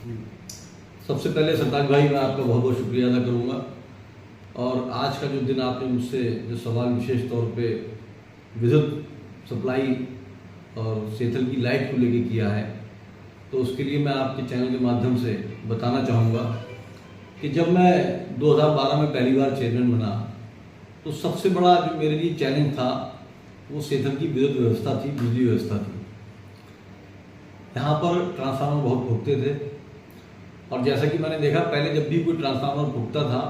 सबसे पहले सरताज भाई, मैं आपका बहुत बहुत शुक्रिया अदा करूँगा। और आज का जो दिन आपने मुझसे जो सवाल विशेष तौर पे विद्युत सप्लाई और सेथल की लाइट को लेके किया है, तो उसके लिए मैं आपके चैनल के माध्यम से बताना चाहूँगा कि जब मैं 2012 में पहली बार चेयरमैन बना, तो सबसे बड़ा जो मेरे लिए चैलेंज था वो सेथल की विद्युत व्यवस्था थी, बिजली व्यवस्था थी। यहाँ पर ट्रांसफार्मर बहुत फूकते थे और जैसा कि मैंने देखा, पहले जब भी कोई ट्रांसफार्मर फूकता था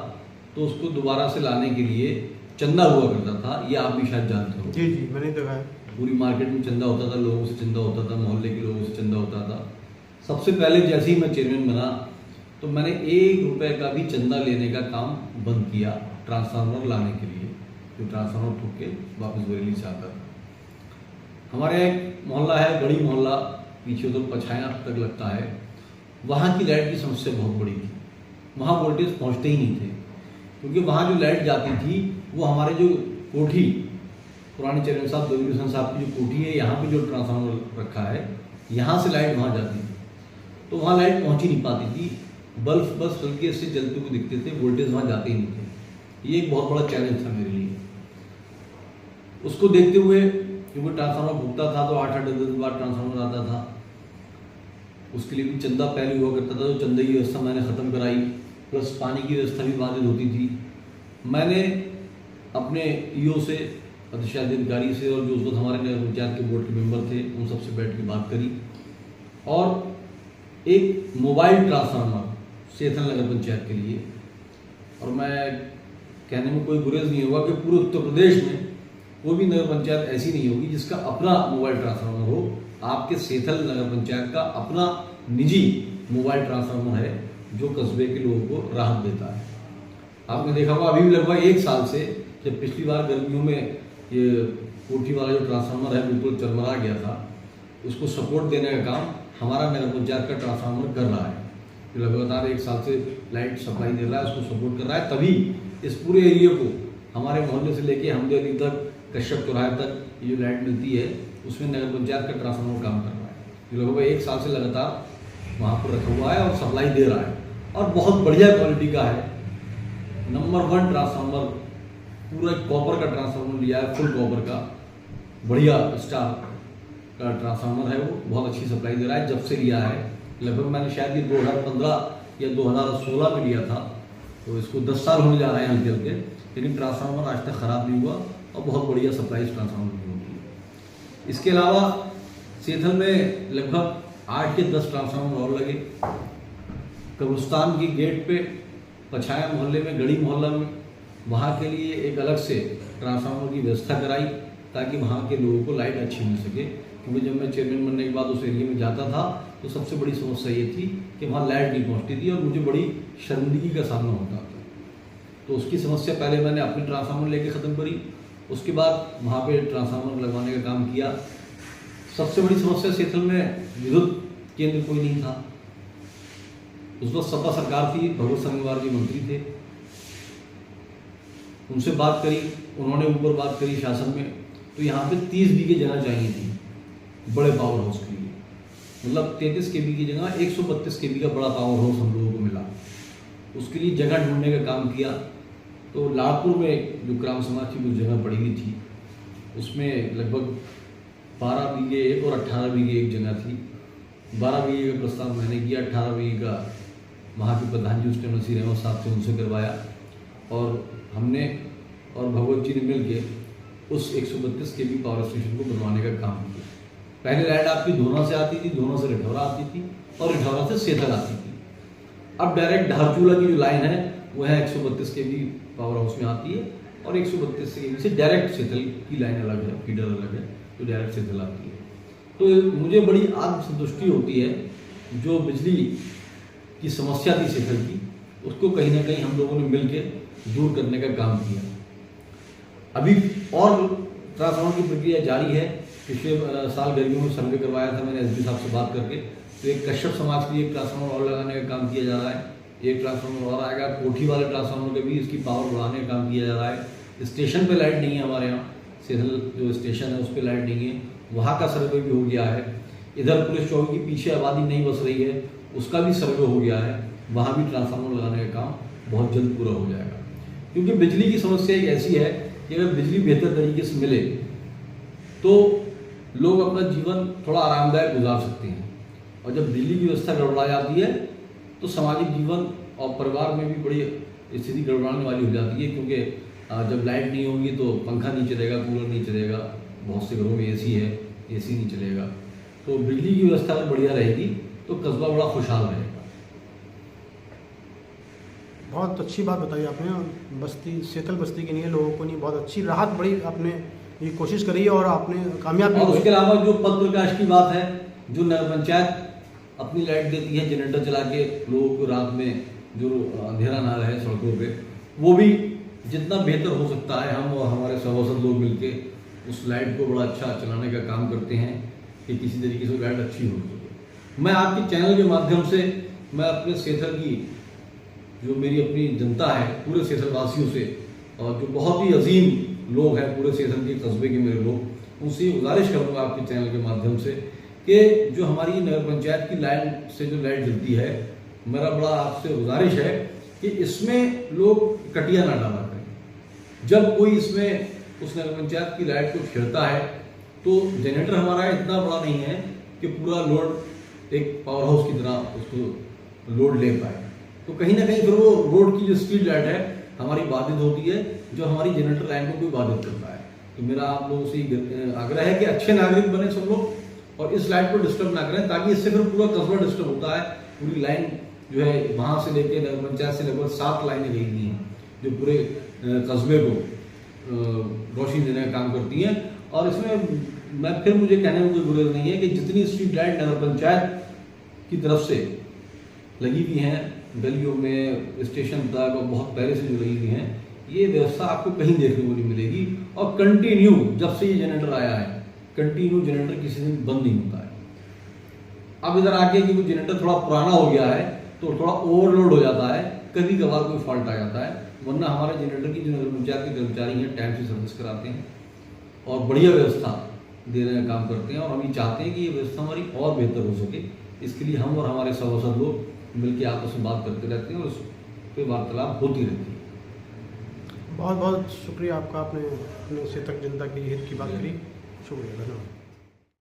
तो उसको दोबारा से लाने के लिए चंदा हुआ करता था। ये आप भी शायद जानते हो। जी जी, मैंने देखा है। पूरी मार्केट में चंदा होता था, लोगों से चंदा होता था, मोहल्ले के लोगों से चंदा होता था। सबसे पहले जैसे ही मैं चेयरमैन बना तो मैंने 1 रुपये का भी चंदा लेने का काम बंद किया ट्रांसफार्मर लाने के लिए, जो ट्रांसफार्मर फूक के वापस बरेली से आता था। हमारे एक मोहल्ला है, गढ़ी मोहल्ला, पीछे उधर पछाया तक लगता है। वहाँ की लाइट की समस्या बहुत बड़ी थी। वहाँ वोल्टेज पहुँचते ही नहीं थे, क्योंकि वहाँ जो लाइट जाती थी वो हमारे जो कोठी, पुराने चेयरमैन साहब देवी हुसैन साहब की जो कोठी है, यहाँ पे जो ट्रांसफार्मर रखा है, यहाँ से लाइट वहाँ जाती थी, तो वहाँ लाइट पहुँच ही नहीं पाती थी। बल्ब बस हल्के से जलते हुए दिखते थे, वोल्टेज वहाँ जाते ही नहीं थे। ये एक बहुत बड़ा चैलेंज था मेरे लिए। उसको देखते हुए, क्योंकि ट्रांसफार्मर फूकता था तो 8-8 10 बार ट्रांसफार्मर आता था, उसके लिए भी चंदा पहले हुआ करता था, तो चंदा की व्यवस्था मैंने ख़त्म कराई, प्लस पानी की व्यवस्था भी बाधित होती थी। मैंने अपने ईओ से, अधिशासी अधिकारी से, और जो उस वक्त हमारे नगर पंचायत के बोर्ड के मेंबर थे, उन सबसे बैठ के बात करी और एक मोबाइल ट्रांसफार्मर सेथल नगर पंचायत के लिए, और मैं कहने में कोई गुरेज नहीं होगा कि पूरे उत्तर प्रदेश में कोई भी नगर पंचायत ऐसी नहीं होगी जिसका अपना मोबाइल ट्रांसफार्मर हो। आपके सेथल नगर पंचायत का अपना निजी मोबाइल ट्रांसफार्मर है, जो कस्बे के लोगों को राहत देता है। आपने देखा होगा अभी भी लगभग 1 साल से, जब पिछली बार गर्मियों में ये कोठी वाला जो ट्रांसफार्मर है बिल्कुल चरमरा गया था, उसको सपोर्ट देने का काम हमारा नगर पंचायत का ट्रांसफार्मर कर रहा है। जो लगातार 1 साल से लाइट सप्लाई दे रहा है, उसको सपोर्ट कर रहा है। तभी इस पूरे एरिया को, हमारे मोहल्ले से लेके हमदर्दी तक, कश्यप चौराहे तक ये जो लाइट मिलती है, उसमें नगर पंचायत का ट्रांसफार्मर काम कर रहा है। जो लगभग 1 साल से लगातार वहाँ पर रखा हुआ है और सप्लाई दे रहा है, और बहुत बढ़िया क्वालिटी का है। नंबर 1 ट्रांसफार्मर, पूरा कॉपर का ट्रांसफार्मर लिया है, फुल कॉपर का, बढ़िया स्टार का ट्रांसफार्मर है। वो बहुत अच्छी सप्लाई दे रहा है जब से लिया है। लगभग मैंने शायद ये 2015 या 2016 में लिया था, तो इसको 10 साल होने जा रहे हैं हल्के हल्के, लेकिन ट्रांसफार्मर आज तक ख़राब नहीं हुआ और बहुत बढ़िया सप्लाई इस ट्रांसफार्मर की होती है। इसके अलावा सेथल में लगभग 8 या 10 ट्रांसफार्मर और लगे। कब्रिस्तान की गेट पे, पछाया मोहल्ले में, गढ़ी मोहल्ला में, वहाँ के लिए एक अलग से ट्रांसफार्मर की व्यवस्था कराई, ताकि वहाँ के लोगों को लाइट अच्छी मिल सके। क्योंकि जब मैं चेयरमैन बनने के बाद उस एरिया में जाता था, तो सबसे बड़ी समस्या ये थी कि वहाँ लाइट नहीं पहुँचती थी और मुझे बड़ी शर्मिंदगी का सामना होता था। तो उसकी समस्या पहले मैंने अपनी ट्रांसफार्मर लेके ख़त्म करी, उसके बाद वहाँ पे ट्रांसफार्मर लगवाने का काम किया। सबसे बड़ी समस्या सेथल में विद्युत केंद्र कोई नहीं था। उस वक्त सपा सरकार थी, भगवत संगवार जी मंत्री थे, उनसे बात करी, उन्होंने ऊपर बात करी शासन में, तो यहाँ पे 30 बीघे जगह चाहिए थी बड़े पावर हाउस के लिए। मतलब 33 केवी की जगह 132 केवी का बड़ा पावर हाउस हम लोगों को मिला। उसके लिए जगह ढूंढने का काम किया, तो लाड़पुर में जो ग्राम समाज की कुछ जगह पड़ी हुई थी, उसमें लगभग 12 बीघे एक और 18 बीघे एक जगह थी। 12 बीघे का प्रस्ताव मैंने किया, 18 बीघे का वहाँ के प्रधान जी उस टाइम नसीर अहमद साहब थे, उनसे करवाया, और हमने और भगवत जी ने मिल के उस 132 केवी पावर स्टेशन को बनवाने का काम किया। पहले लाइट आपकी धोना से आती थी, धोना से रिठौरा आती थी और रिठौरा से सेथल आती थी। अब डायरेक्ट धारचूला की जो लाइन है वो है 132 केवी पावर हाउस में आती है, और 132 केवी से डायरेक्ट सेथल की लाइन अलग है, फीडर अलग है, जो डायरेक्ट सेथल आती है। तो मुझे बड़ी आत्मसंतुष्टि होती है, जो बिजली की समस्या थी सेथल की, उसको कहीं ना कहीं हम लोगों ने मिल के दूर करने का काम किया। अभी और ट्रांसफार्मर की प्रक्रिया जारी है। पिछले साल गर्मियों में सर्वे करवाया था मैंने एसपी साहब से बात करके, तो एक कश्यप समाज के लिए एक ट्रांसफार्मर और लगाने का काम किया जा रहा है। एक ट्रांसफार्मर और आएगा, कोठी वाले ट्रांसफार्मर के भी इसकी पावर बढ़ाने का काम किया जा रहा है। स्टेशन पे लाइट नहीं है हमारे यहाँ, सेथल जो स्टेशन है उस पर लाइट नहीं है, वहाँ का सर्वे भी हो गया है। इधर पुलिस चौकी के पीछे आबादी नहीं बस रही है, उसका भी सर्वे हो गया है, वहाँ भी ट्रांसफार्मर लगाने का काम बहुत जल्द पूरा हो जाएगा। क्योंकि बिजली की समस्या एक ऐसी है कि अगर बिजली बेहतर तरीके से मिले तो लोग अपना जीवन थोड़ा आरामदायक गुजार सकते हैं, और जब बिजली की व्यवस्था गड़बड़ा जाती है तो सामाजिक जीवन और परिवार में भी बड़ी स्थिति गड़बड़ाने वाली हो जाती है। क्योंकि जब लाइट नहीं होगी तो पंखा नहीं चलेगा, कूलर नहीं चलेगा, बहुत से घरों में एसी है, एसी नहीं चलेगा। तो बिजली की व्यवस्था अगर बढ़िया रहेगी तो कस्बा बड़ा खुशहाल रहेगा। बहुत अच्छी बात बताई आपने। बस्ती सेतल बस्ती के लिए लोगों को नहीं, बहुत अच्छी राहत, बड़ी आपने ये कोशिश करी है और आपने कामयाब भी और हुए। उसके अलावा जो पथ प्रकाश की बात है, जो नगर पंचायत अपनी लाइट देती है जनरेटर चला के लोगों को रात में जो अंधेरा ना रहे सड़कों पे, वो भी जितना बेहतर हो सकता है हम और हमारे सभासद लोग मिलके उस लाइट को बड़ा अच्छा चलाने का काम करते हैं कि किसी तरीके से लाइट अच्छी हो सके। मैं आपके चैनल के माध्यम से मैं अपने सेथल की जो मेरी अपनी जनता है, पूरे सेथल वासियों से, और जो बहुत ही अजीम लोग हैं पूरे सेथल के कस्बे के मेरे लोग, उनसे गुजारिश करूँगा आपके चैनल के माध्यम से कि जो हमारी नगर पंचायत की लाइन से जो लाइट जलती है, मेरा बड़ा आपसे गुजारिश है कि इसमें लोग कटिया ना डाला करें। जब कोई इसमें उस नगर पंचायत की लाइट को छेड़ता है तो जनरेटर हमारा इतना बड़ा नहीं है कि पूरा लोड एक पावर हाउस की तरह उसको लोड ले पाए। तो कहीं ना कहीं फिर वो रोड की जो स्ट्रीट लाइट है हमारी बाधित होती है, जो हमारी जनरेटर लाइन को भी बाधित करता है। तो मेरा आप लोगों से आग्रह है कि अच्छे नागरिक बने सब लोग और इस लाइट को डिस्टर्ब ना करें, ताकि इससे फिर पूरा कस्बा डिस्टर्ब होता है। पूरी लाइन जो है वहाँ से लेके नगर पंचायत से लगभग 7 लाइनें गई हुई हैं जो पूरे कस्बे को रोशनी देने का काम करती हैं। और इसमें मुझे कहने में कोई गुरेज नहीं है कि जितनी स्ट्रीट लाइट नगर पंचायत की तरफ से लगी हुई हैं गलियों में, स्टेशन तक, और बहुत पहले से जो लगी हुई हैं, ये व्यवस्था आपको कहीं देखने को नहीं मिलेगी। और कंटिन्यू जब से ये जनरेटर आया है, कंटिन्यू जनरेटर किसी दिन बंद नहीं होता है। अब इधर आके कि जनरेटर थोड़ा पुराना हो गया है तो थोड़ा ओवरलोड हो जाता है, कभी कभार कोई फॉल्ट आ जाता है, वरना हमारे जनरेटर की जो नगर पंचायत के कर्मचारी हैं टाइम से सर्विस कराते हैं और बढ़िया व्यवस्था देने का काम करते हैं। और हम ये चाहते हैं कि ये व्यवस्था हमारी और बेहतर हो सके। इसके लिए हम और हमारे सभासद लोग मिलकर आपस में बात करते रहते हैं और उस पर वार्तालाप होती रहती है। बहुत बहुत शुक्रिया आपका, आपने अपने सेतक जनता के हित की बात करी। शुक्रिया, धन्यवाद।